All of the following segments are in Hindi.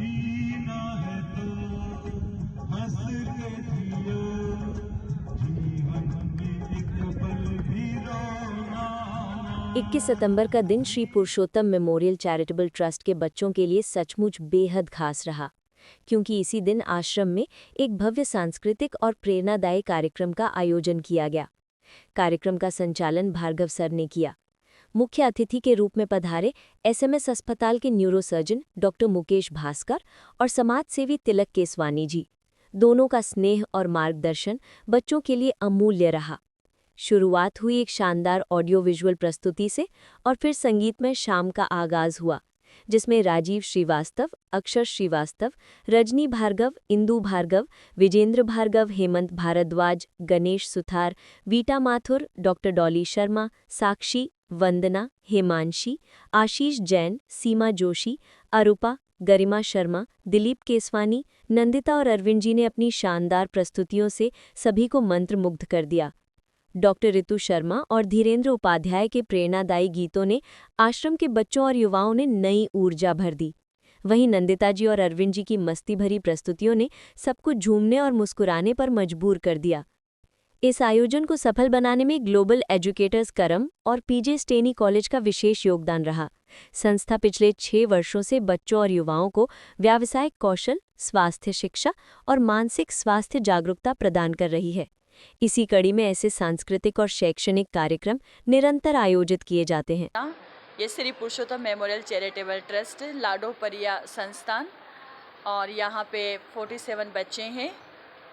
जीना है तो हंस के जियो, जीवन में एक पल भी रोना ना। 21 सितंबर का दिन श्री पुरुषोत्तम मेमोरियल चैरिटेबल ट्रस्ट के बच्चों के लिए सचमुच बेहद खास रहा, क्योंकि इसी दिन आश्रम में एक भव्य सांस्कृतिक और प्रेरणादायी कार्यक्रम का आयोजन किया गया। कार्यक्रम का संचालन भार्गव सर ने किया। मुख्य अतिथि के रूप में पधारे एसएमएस अस्पताल के न्यूरोसर्जन डॉक्टर मुकेश भास्कर और समाजसेवी तिलक केसवानी जी। दोनों का स्नेह और मार्गदर्शन बच्चों के लिए अमूल्य रहा। शुरुआत हुई एक शानदार ऑडियो विजुअल प्रस्तुति से और फिर संगीतमय शाम का आगाज हुआ, जिसमें राजीव श्रीवास्तव, अक्षर श्रीवास्तव, रजनी भार्गव, इंदु भार्गव, विजेंद्र भार्गव, हेमंत भारद्वाज, गणेश सुथार, वीटा माथुर, डॉक्टर डॉली शर्मा, साक्षी, वंदना, हेमांशी, आशीष जैन, सीमा जोशी, अरूपा, गरिमा शर्मा, दिलीप केसवानी, नंदिता और अरविंद जी ने अपनी शानदार प्रस्तुतियों से सभी को मंत्रमुग्ध कर दिया। डॉक्टर ऋतु शर्मा और धीरेन्द्र उपाध्याय के प्रेरणादायी गीतों ने आश्रम के बच्चों और युवाओं ने नई ऊर्जा भर दी। वहीं नंदिता जी और अरविंद जी की मस्ती भरी प्रस्तुतियों ने सबको झूमने और मुस्कुराने पर मजबूर कर दिया। इस आयोजन को सफल बनाने में ग्लोबल एजुकेटर्स करम और पीजे स्टेनी कॉलेज का विशेष योगदान रहा। संस्था पिछले 6 वर्षों से बच्चों और युवाओं को व्यावसायिक कौशल, स्वास्थ्य शिक्षा और मानसिक स्वास्थ्य जागरूकता प्रदान कर रही है। इसी कड़ी में ऐसे सांस्कृतिक और शैक्षणिक कार्यक्रम निरंतर आयोजित किए जाते हैं। ये श्री पुरुषोत्तम मेमोरियल चैरिटेबल ट्रस्ट लाडोपरिया संस्थान, और यहाँ पे 47 बच्चे हैं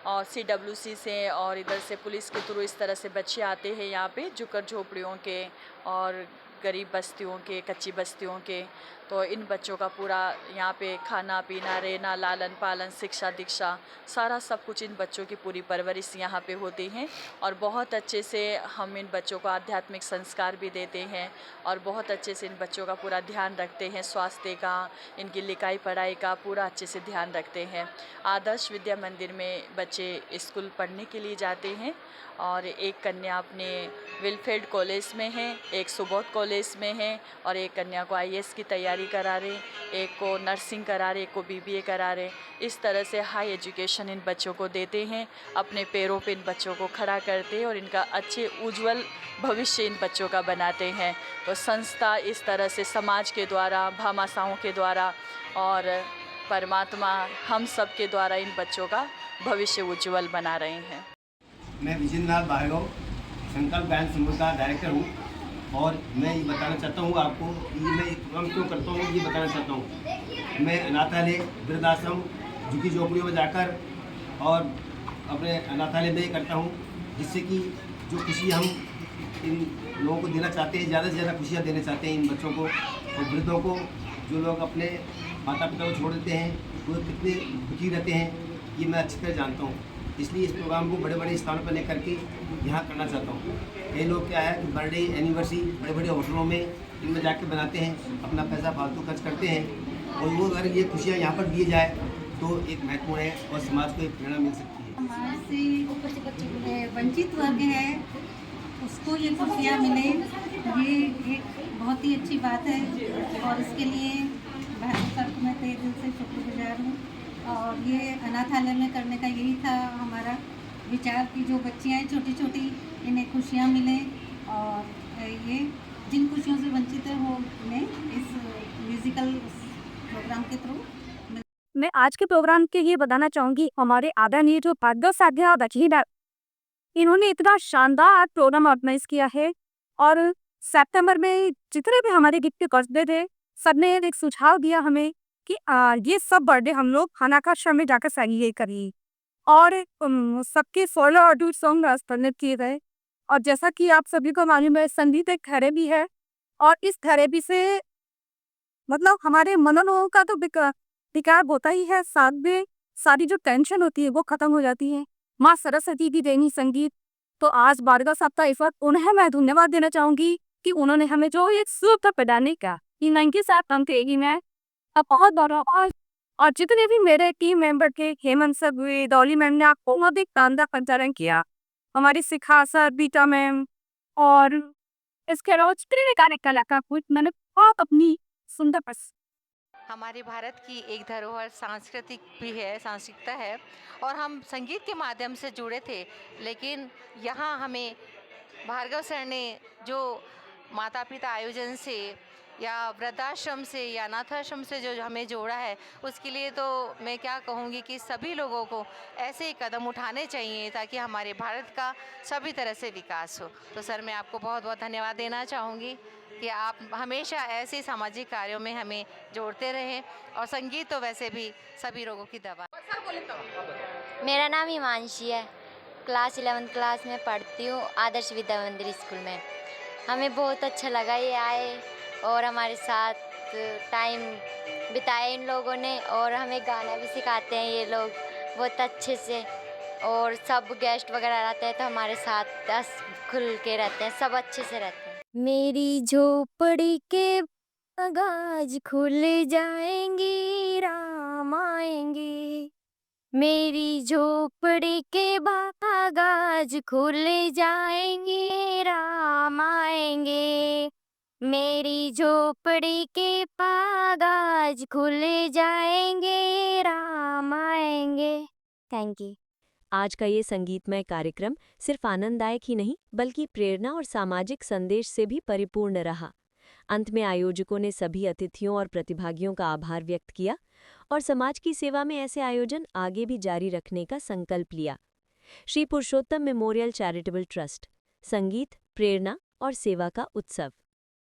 और सीडब्ल्यूसी से और इधर से पुलिस के थ्रू इस तरह से बच्चे आते हैं यहाँ पे, झुग्गर झोपड़ियों के और गरीब बस्तियों के, कच्ची बस्तियों के। तो इन बच्चों का पूरा यहाँ पे खाना पीना, रहना, लालन पालन, शिक्षा दीक्षा, सारा सब कुछ इन बच्चों की पूरी परवरिश यहाँ पे होती है। और बहुत अच्छे से हम इन बच्चों को आध्यात्मिक संस्कार भी देते हैं और बहुत अच्छे से इन बच्चों का पूरा ध्यान रखते हैं, स्वास्थ्य का, इनकी लिखाई पढ़ाई का पूरा अच्छे से ध्यान रखते हैं। आदर्श विद्या मंदिर में बच्चे स्कूल पढ़ने के लिए जाते हैं और एक कन्या अपने विलफील्ड कॉलेज में है, एक सुबोध कॉलेज में है और एक कन्या को आईएएस की तैयारी करा रहे, एक को नर्सिंग करा रहे, एक को बीबीए करा रहे। इस तरह से हाई एजुकेशन इन बच्चों को देते हैं, अपने पैरों पे इन बच्चों को खड़ा करते हैं और इनका अच्छे उज्जवल भविष्य इन बच्चों का बनाते हैं। तो संस्था इस तरह से समाज के द्वारा, भामाशाहों के द्वारा और परमात्मा हम सब के द्वारा इन बच्चों का भविष्य उज्जवल बना रहे हैं। मैं विजेंद्रनाथ भार्गव, संकल्प गायन समूह का डायरेक्टर हूँ और मैं ये बताना चाहता हूँ आपको कि मैं ये प्रोग्राम क्यों करता हूँ, ये बताना चाहता हूँ। मैं अनाथालय, वृद्धाश्रम, झुग्गी झोपड़ियों में जाकर और अपने अनाथालय में ये करता हूँ, जिससे कि जो खुशी हम इन लोगों को देना चाहते हैं, ज़्यादा से ज़्यादा खुशियाँ देना चाहते हैं इन बच्चों को और वृद्धों को। जो लोग अपने माता पिता को छोड़ देते हैं वो कितने दुखी रहते हैं, ये मैं अच्छी तरह जानता हूँ। इसलिए इस प्रोग्राम को बड़े बड़े स्थानों पर लेकर के यहाँ करना चाहता हूँ। कई लोग क्या है कि बर्थडे एनिवर्सरी बड़े बड़े होटलों में इनमें जाके बनाते हैं, अपना पैसा फालतू खर्च करते हैं और वो अगर ये खुशियाँ यहाँ पर दिए जाए तो एक महत्वपूर्ण है और समाज को एक प्रेरणा मिल सकती है। हमारे से वंचित वर्ग है उसको ये खुशियाँ मिले, ये एक बहुत ही अच्छी बात है और इसके लिए भारत सरकार को मैं तहे दिल से शुक्रगुजार हूँ। और ये अनाथालय में करने का यही था हमारा विचार कि जो बच्चियाँ हैं छोटी छोटी, इन्हें खुशियाँ मिलें और ये जिन खुशियों से वंचित है वो इन्हें इस म्यूज़िकल प्रोग्राम के थ्रू। मैं आज के प्रोग्राम के ये बताना चाहूँगी, हमारे आदरणीय जो भार्गव साध्या और रचना, इन्होंने इतना शानदार प्रोग्राम ऑर्गेनाइज किया है और सितंबर में जितने भी हमारे गिफ्ट के बर्थडे थे, सबने एक सुझाव दिया हमें कि ये सब बर्थडे हम लोग खानाकाश्रम में जाकर सेलिब्रेट करिए और सबके सोलो ऑडियो सॉन्ग राजस्थानित किए गए। और जैसा कि आप सभी को मालूम है, संगीत एक थेरेपी है और इस थेरेपी से मतलब हमारे मनोरोग का तो विकार होता ही है, साथ में सारी जो टेंशन होती है वो खत्म हो जाती है। माँ सरस्वती की देनी संगीत। तो आज भार्गव साहब का इस वक्त उन्हें मैं धन्यवाद देना चाहूँगी कि उन्होंने हमें जो एक सुविधा प्रदान किया। इनके साथ हम थे मैं अब बहुत बड़ा और जितने भी मेरे टीम मेंबर थे, हेमंत सर हुए, डॉली मैम ने आपको बहुत एक शानदार संचालन किया, हमारी शिखा सर, बीटा मैम और इसके अलावा जितने भी कार्यकलाकार हुए, मैंने बहुत अपनी सुंदर हमारे भारत की एक धरोहर सांस्कृतिक भी है, सांस्कृतिकता है और हम संगीत के माध्यम से जुड़े थे। लेकिन यहाँ हमें भार्गव सर ने जो माता पिता आयोजन से या वृद्धाश्रम से या अनाथाश्रम से जो हमें जोड़ा है, उसके लिए तो मैं क्या कहूँगी कि सभी लोगों को ऐसे ही कदम उठाने चाहिए ताकि हमारे भारत का सभी तरह से विकास हो। तो सर मैं आपको बहुत बहुत धन्यवाद देना चाहूँगी कि आप हमेशा ऐसे सामाजिक कार्यों में हमें जोड़ते रहें और संगीत तो वैसे भी सभी रोगों की दवा। मेरा नाम हिमांशी है, क्लास 11th क्लास में पढ़ती हूँ आदर्श विद्या मंदिर स्कूल में। हमें बहुत अच्छा लगा ये आए और हमारे साथ टाइम बिताया इन लोगों ने और हमें गाना भी सिखाते हैं ये लोग बहुत अच्छे से और सब गेस्ट वगैरह रहते हैं तो हमारे साथ दस खुल के रहते हैं, सब अच्छे से रहते हैं। मेरी झोपड़ी के बागाज खुल जाएंगी, राम आएंगे। मेरी झोपड़ी के बागाज खुल जाएंगे, राम आएंगे। मेरी झोपड़ी के बागाज खुल जाएंगे, राम आएंगे। Thank you. आज का ये संगीतमय कार्यक्रम सिर्फ आनंददायक ही नहीं बल्कि प्रेरणा और सामाजिक संदेश से भी परिपूर्ण रहा। अंत में आयोजकों ने सभी अतिथियों और प्रतिभागियों का आभार व्यक्त किया और समाज की सेवा में ऐसे आयोजन आगे भी जारी रखने का संकल्प लिया। श्री पुरुषोत्तम मेमोरियल चैरिटेबल ट्रस्ट, संगीत, प्रेरणा और सेवा का उत्सव।